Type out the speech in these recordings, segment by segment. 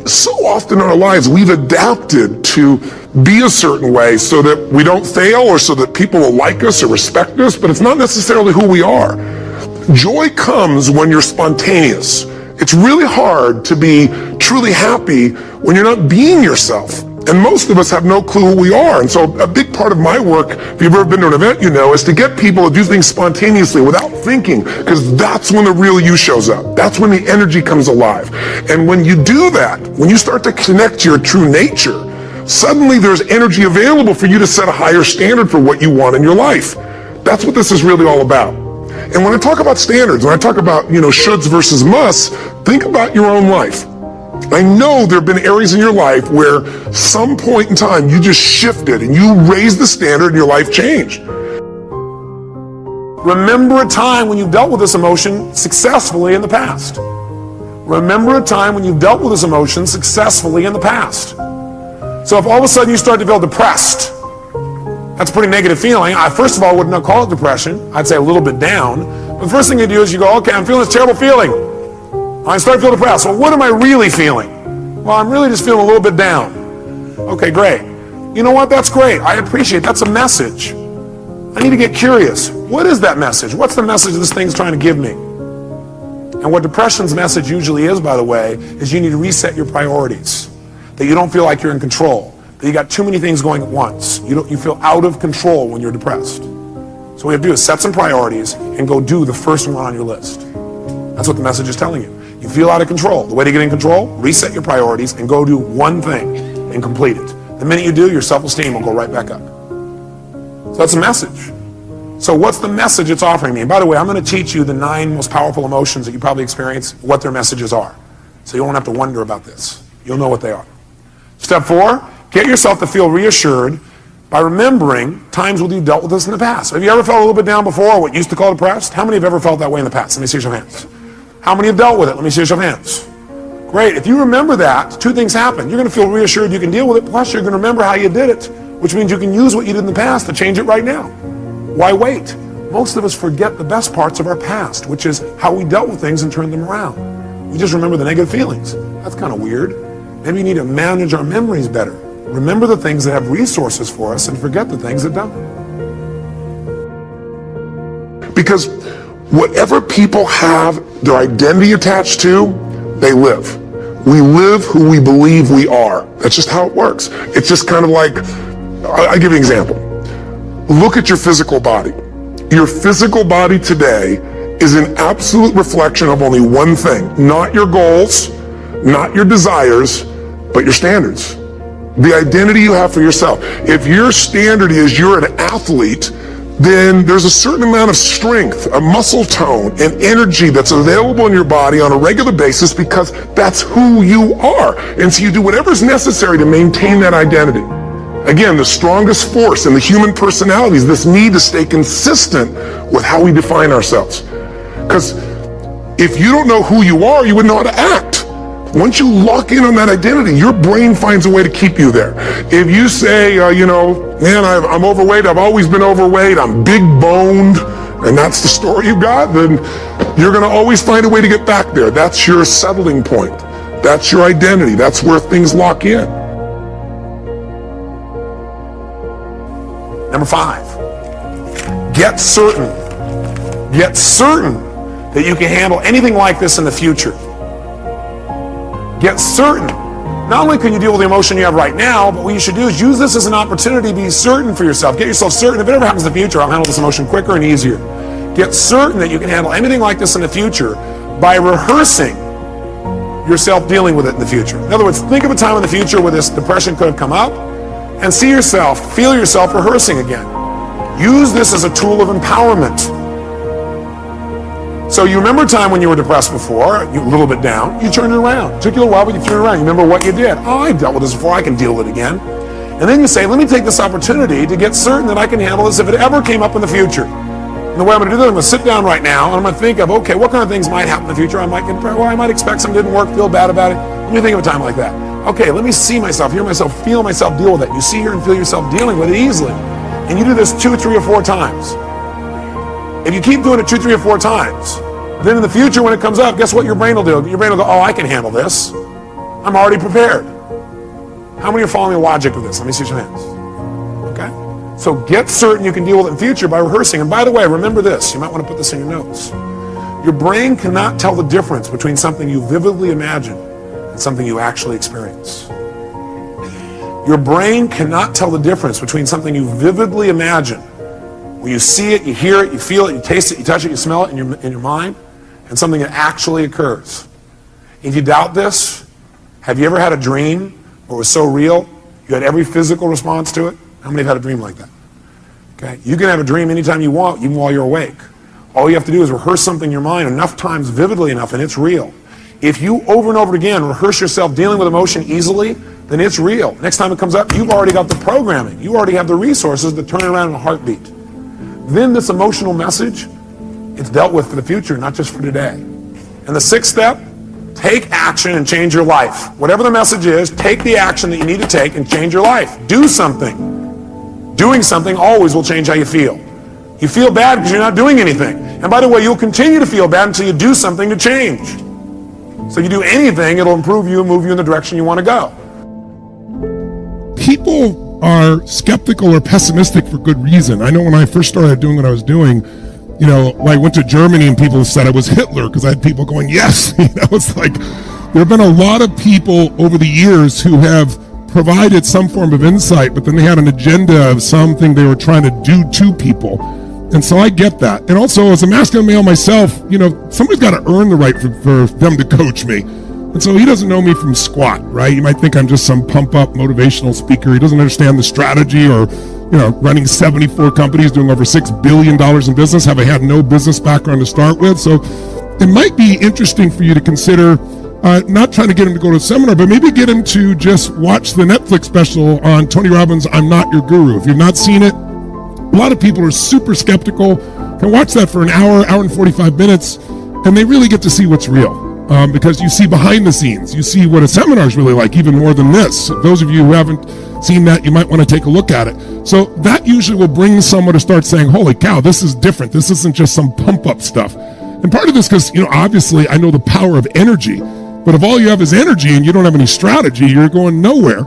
so often in our lives, we've adapted to be a certain way so that we don't fail or so that people will like us or respect us, but it's not necessarily who we are. Joy comes when you're spontaneous. It's really hard to be truly happy when you're not being yourself. And most of us have no clue who we are. And so a big part of my work, if you've ever been to an event, you know, is to get people to do things spontaneously without thinking, because that's when the real you shows up. That's when the energy comes alive. And when you do that, when you start to connect to your true nature, suddenly there's energy available for you to set a higher standard for what you want in your life. That's what this is really all about. And when I talk about standards, when I talk about, shoulds versus musts, think about your own life. I know there have been areas in your life where some point in time you just shifted and you raised the standard and your life changed. Remember a time when you dealt with this emotion successfully in the past. Remember a time when you dealt with this emotion successfully in the past. So if all of a sudden you start to feel depressed, that's a pretty negative feeling. I first of all would not call it depression. I'd say a little bit down. But the first thing you do is you go, okay, I'm feeling this terrible feeling. I start to feel depressed. Well, what am I really feeling? Well, I'm really just feeling a little bit down. Okay, great. You know what? That's great. I appreciate it. That's a message. I need to get curious. What is that message? What's the message this thing's trying to give me? And what depression's message usually is, by the way, is you need to reset your priorities. That you don't feel like you're in control. That you got too many things going at once. You feel out of control when you're depressed. So what you have to do is set some priorities and go do the first one on your list. That's what the message is telling you. You feel out of control. The way to get in control, reset your priorities and go do one thing and complete it. The minute you do, your self-esteem will go right back up. So that's a message. So what's the message it's offering me? And by the way, I'm going to teach you the 9 most powerful emotions that you probably experience, what their messages are. So you won't have to wonder about this. You'll know what they are. Step 4, get yourself to feel reassured by remembering times when you dealt with this in the past. Have you ever felt a little bit down before, what you used to call depressed? How many have ever felt that way in the past? Let me see your hands. How many have dealt with it? Let me see your hands. Great. If you remember that, 2 things happen. You're going to feel reassured you can deal with it, plus you're going to remember how you did it, which means you can use what you did in the past to change it right now. Why wait? Most of us forget the best parts of our past, which is how we dealt with things and turned them around. We just remember the negative feelings. That's kind of weird. Maybe we need to manage our memories better. Remember the things that have resources for us and forget the things that don't. Because whatever people have their identity attached to, they live. We live who we believe we are. That's just how it works. It's just kind of like, I'll give you an example. Look at your physical body. Your physical body today is an absolute reflection of only one thing. Not your goals, not your desires, but your standards. The identity you have for yourself. If your standard is you're an athlete, then there's a certain amount of strength, a muscle tone, and energy that's available in your body on a regular basis because that's who you are. And so you do whatever's necessary to maintain that identity. Again, the strongest force in the human personality is this need to stay consistent with how we define ourselves. Because if you don't know who you are, you wouldn't know how to act. Once you lock in on that identity, your brain finds a way to keep you there. If you say, man, I'm overweight, I've always been overweight, I'm big boned, and that's the story you got, then you're going to always find a way to get back there. That's your settling point. That's your identity. That's where things lock in. Number 5, get certain that you can handle anything like this in the future. Get certain. Not only can you deal with the emotion you have right now, but what you should do is use this as an opportunity to be certain for yourself. Get yourself certain. If it ever happens in the future, I'll handle this emotion quicker and easier. Get certain that you can handle anything like this in the future by rehearsing yourself dealing with it in the future. In other words, think of a time in the future where this depression could have come up and feel yourself rehearsing again. Use this as a tool of empowerment. So you remember a time when you were depressed before, a little bit down, you turned it around. It took you a while, but you turned it around. You remember what you did. Oh, I dealt with this before, I can deal with it again. And then you say, let me take this opportunity to get certain that I can handle this if it ever came up in the future. And the way I'm going to do that, I'm going to sit down right now, and I'm going to think of, okay, what kind of things might happen in the future? I might expect something didn't work, feel bad about it. Let me think of a time like that. Okay, let me see myself, hear myself, feel myself deal with it. You see, hear, and feel yourself dealing with it easily. And you do this 2, 3, or 4 times. If you keep doing it 2, 3, or 4 times, then in the future when it comes up, guess what your brain will do? Your brain will go, oh, I can handle this. I'm already prepared. How many are following the logic of this? Let me see your hands. Okay? So get certain you can deal with it in the future by rehearsing. And by the way, remember this. You might want to put this in your notes. Your brain cannot tell the difference between something you vividly imagine and something you actually experience. Your brain cannot tell the difference between something you vividly imagine, where you see it, you hear it, you feel it, you taste it, you touch it, you smell it in your mind, and something that actually occurs. If you doubt this, have you ever had a dream where it was so real, you had every physical response to it? How many have had a dream like that? Okay, you can have a dream anytime you want, even while you're awake. All you have to do is rehearse something in your mind enough times, vividly enough, and it's real. If you over and over again rehearse yourself dealing with emotion easily, then it's real. Next time it comes up, you've already got the programming. You already have the resources to turn it around in a heartbeat. Then this emotional message, it's dealt with for the future, not just for today. And the sixth step, take action and change your life. Whatever the message is, take the action that you need to take and change your life. Do something. Doing something always will change how you feel. You feel bad because you're not doing anything. And by the way, you'll continue to feel bad until you do something to change. So if you do anything, it'll improve you and move you in the direction you want to go. People are skeptical or pessimistic for good reason. I know when I first started doing what I was doing, you know, when I went to Germany and people said I was Hitler because I had people going, yes. You know, it's like there have been a lot of people over the years who have provided some form of insight, but then they had an agenda of something they were trying to do to people. And so I get that. And also, as a masculine male myself, you know, somebody's got to earn the right for them to coach me. And so he doesn't know me from squat, right? You might think I'm just some pump-up motivational speaker. He doesn't understand the strategy or, you know, running 74 companies, doing over $6 billion in business, having had no business background to start with. So it might be interesting for you to consider not trying to get him to go to a seminar, but maybe get him to just watch the Netflix special on Tony Robbins' I'm Not Your Guru. If you've not seen it, a lot of people are super skeptical, can watch that for an hour and 45 minutes, and they really get to see what's real. Because you see behind the scenes, you see what a seminar is really like, even more than this. Those of you who haven't seen that, you might want to take a look at it. So that usually will bring someone to start saying, holy cow, this is different. This isn't just some pump-up stuff. And part of this, because, you know, obviously I know the power of energy, but if all you have is energy and you don't have any strategy, you're going nowhere.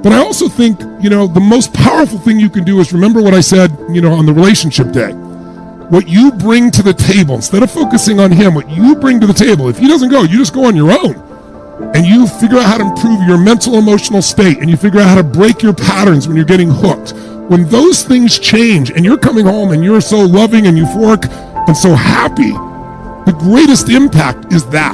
But I also think, you know, the most powerful thing you can do is remember what I said, you know, on the relationship day. What you bring to the table, instead of focusing on him, what you bring to the table. If he doesn't go, you just go on your own. And you figure out how to improve your mental, emotional state, and you figure out how to break your patterns when you're getting hooked. When those things change and you're coming home and you're so loving and euphoric and so happy, the greatest impact is that.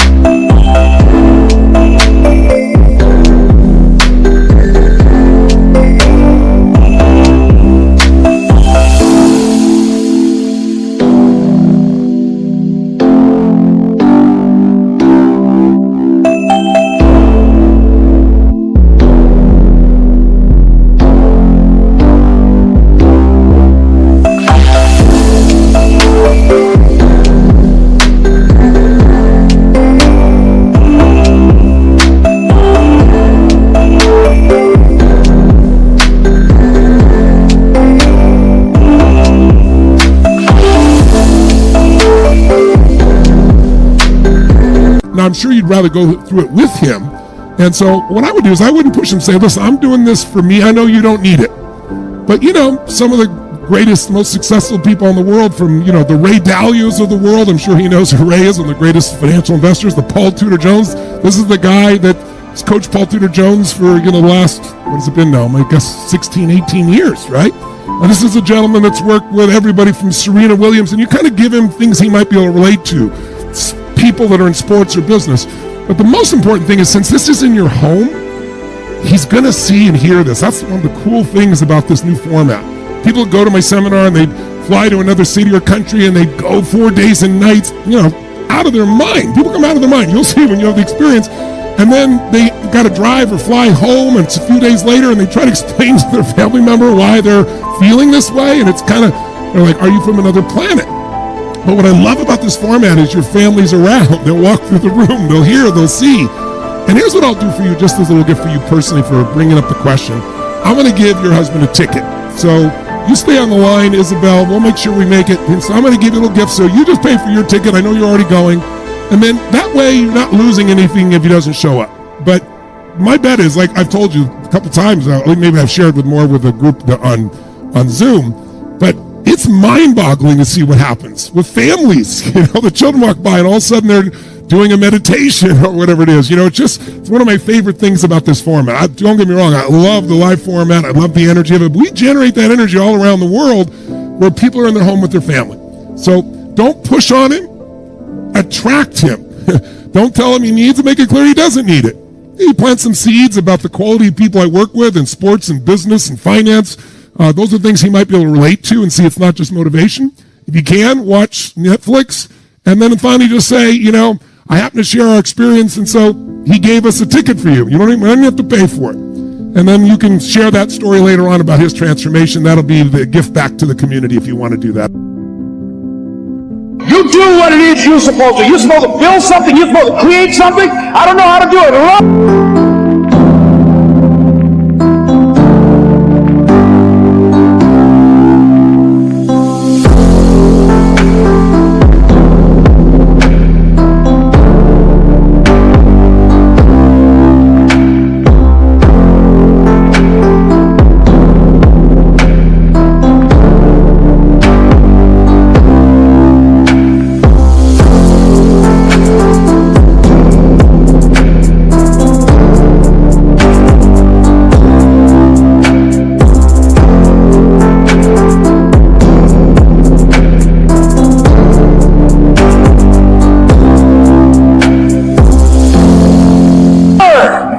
Now, I'm sure you'd rather go through it with him. And so what I would do is I wouldn't push him, say, listen, I'm doing this for me. I know you don't need it. But, you know, some of the greatest, most successful people in the world, from, you know, the Ray Dalios of the world, I'm sure he knows who Ray is, one of the greatest financial investors, the Paul Tudor Jones. This is the guy that's coached Paul Tudor Jones for, you know, the last, what has it been now? I guess 16, 18 years, right? Now, this is a gentleman that's worked with everybody from Serena Williams, and you kind of give him things he might be able to relate to. People that are in sports or business. But the most important thing is, since this is in your home, he's going to see and hear this. That's one of the cool things about this new format. People go to my seminar and they fly to another city or country and they go 4 days and nights, you know, out of their mind. People come out of their mind. You'll see when you have the experience. And then they got to drive or fly home, and it's a few days later and they try to explain to their family member why they're feeling this way. And it's kind of, they're like, are you from another planet? But what I love about this format is your family's around. They'll walk through the room, they'll hear, they'll see. And here's what I'll do for you, just as a little gift for you personally for bringing up the question. I'm going to give your husband a ticket. So you stay on the line, Isabel. We'll make sure we make it. And so I'm going to give you a little gift. So you just pay for your ticket. I know you're already going. And then that way you're not losing anything if he doesn't show up. But my bet is, like I've told you a couple times, maybe I've shared with more with a group on Zoom, but it's mind-boggling to see what happens with families. You know, the children walk by and all of a sudden they're doing a meditation or whatever it is. You know, it's one of my favorite things about this format. Don't get me wrong, I love the live format. I love the energy of it. We generate that energy all around the world where people are in their home with their family. So don't push on him. Attract him. Don't tell him he needs it. Make it clear he doesn't need it. You plant some seeds about the quality of people I work with in sports and business and finance. Those are things he might be able to relate to and see it's not just motivation. If you can, watch Netflix, and then finally just say, you know, I happen to share our experience, and so he gave us a ticket for you. You don't even have to pay for it. And then you can share that story later on about his transformation. That'll be the gift back to the community if you want to do that. You do what it is you're supposed to. You're supposed to build something. You're supposed to create something. I don't know how to do it.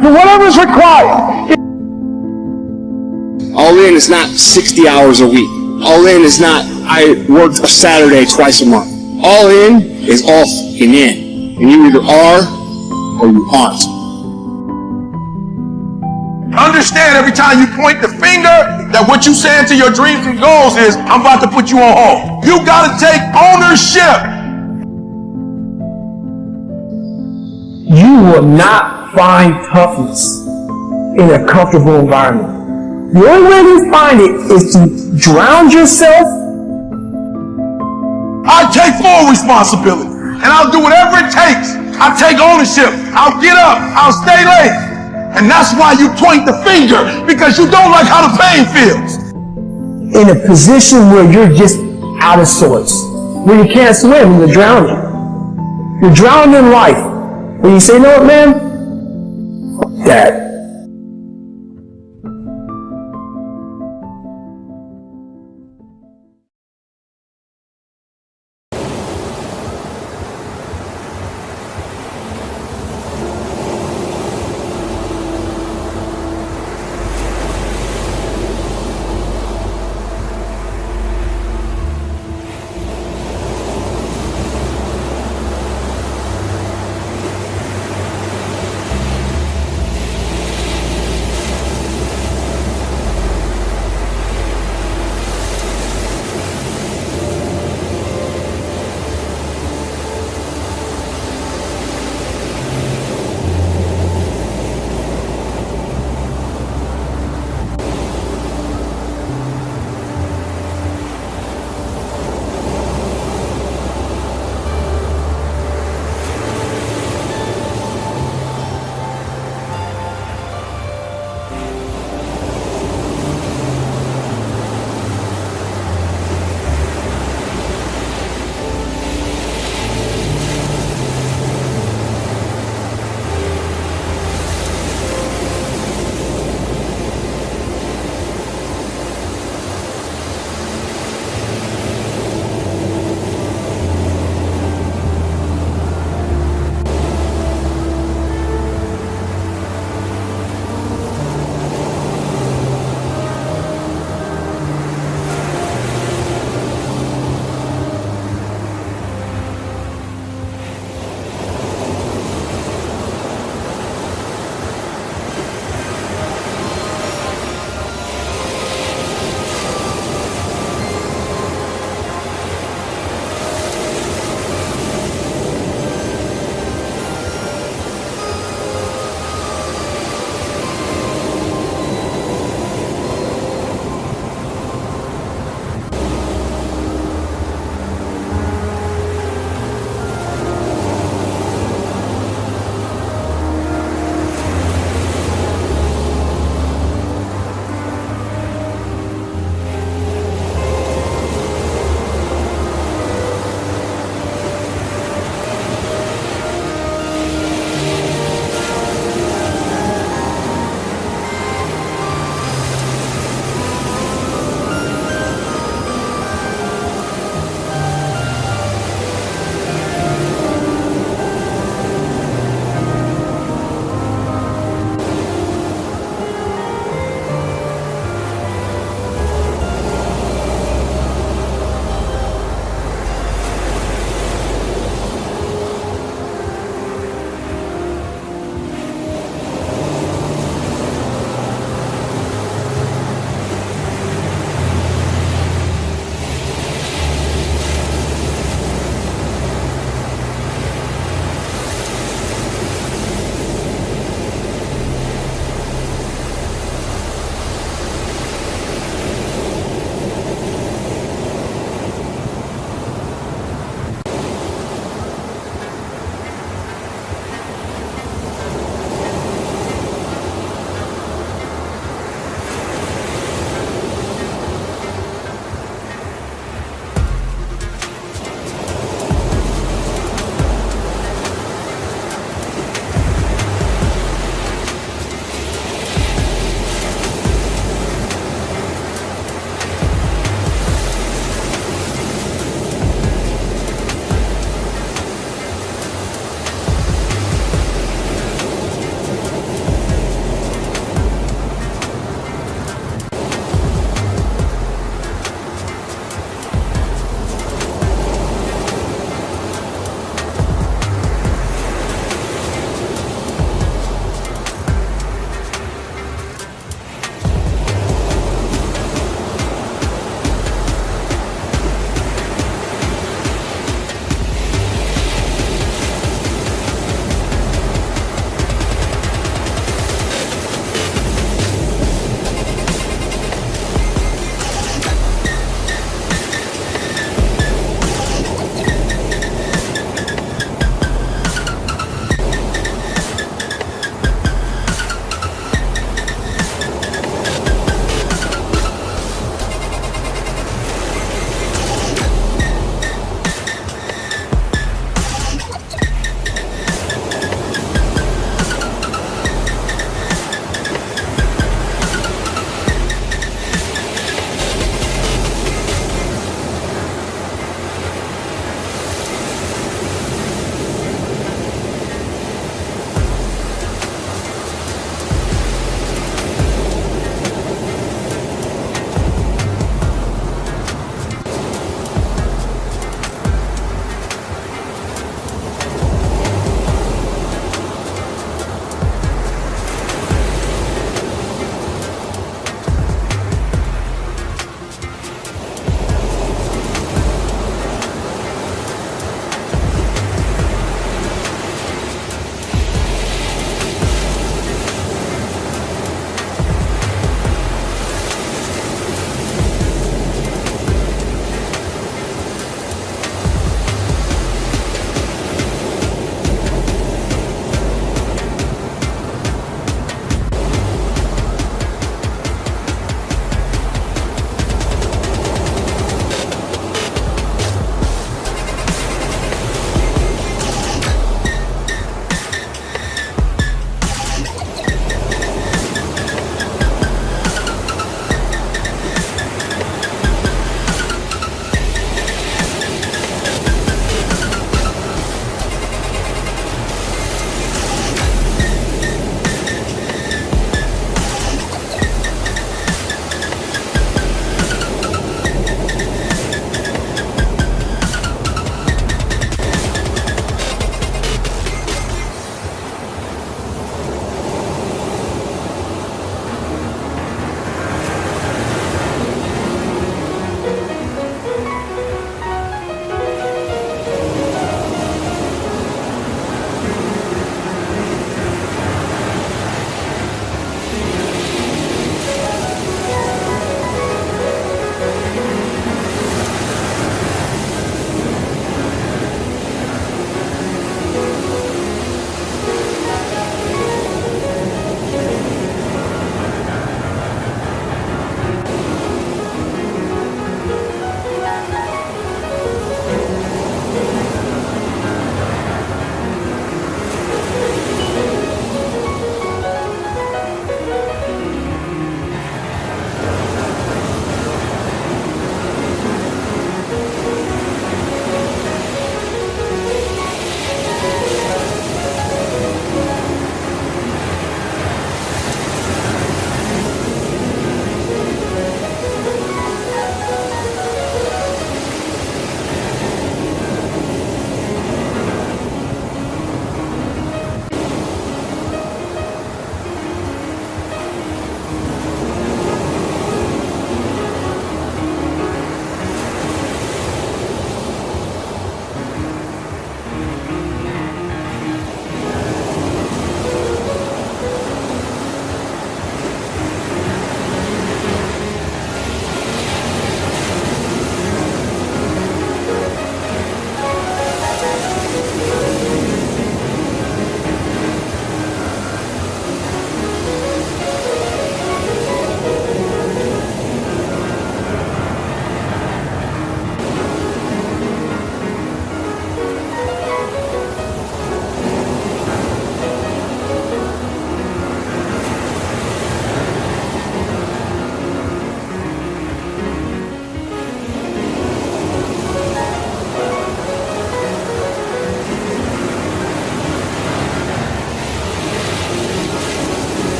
Whatever's required. All in is not 60 hours a week. All in is not, I worked a Saturday twice a month. All in is all fucking in. And you either are or you aren't. Understand every time you point the finger that what you saying to your dreams and goals is, I'm about to put you on hold. You gotta take ownership. You will not find toughness in a comfortable environment. The only way to find it is to drown yourself. I take full responsibility, and I'll do whatever it takes. I take ownership. I'll get up. I'll stay late. And that's why you point the finger, because you don't like how the pain feels. In a position where you're just out of sorts, where you can't swim, you're drowning. You're drowning in life. When you say, you know what, man?